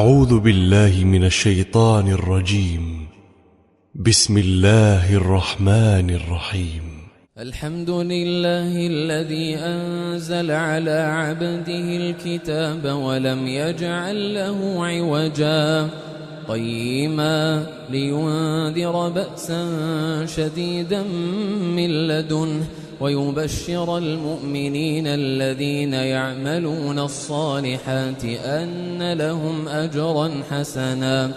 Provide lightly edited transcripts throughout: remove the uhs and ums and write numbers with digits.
أعوذ بالله من الشيطان الرجيم. بسم الله الرحمن الرحيم. الحمد لله الذي أنزل على عبده الكتاب ولم يجعل له عوجا قيما لينذر بأسا شديدا من لدنه ويبشر المؤمنين الذين يعملون الصالحات أن لهم أجرا حسنا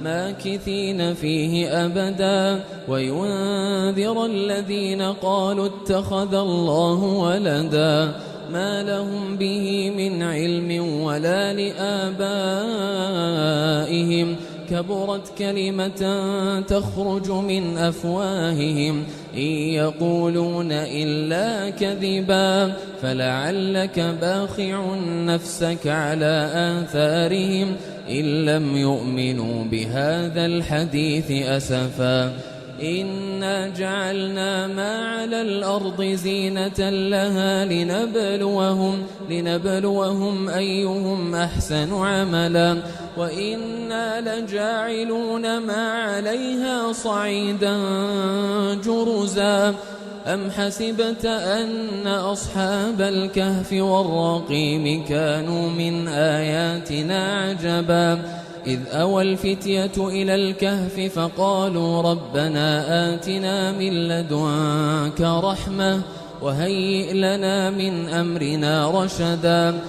ماكثين فيه أبدا وينذر الذين قالوا اتخذ الله ولدا ما لهم به من علم ولا لآبائهم كبرت كلمة تخرج من أفواههم إن يقولون إلا كذبا فلعلك باخع نفسك على آثارهم إن لم يؤمنوا بهذا الحديث أسفا إنا جعلنا ما على الأرض زينة لها لنبلوهم أيهم أحسن عملا وإنا لجاعلون ما عليها صعيدا جرزا أم حسبت أن أصحاب الكهف والرقيم كانوا من آياتنا عجبا إذ أوى الفتية إلى الكهف فقالوا ربنا آتنا من لدنك رحمة وهيئ لنا من أمرنا رشدا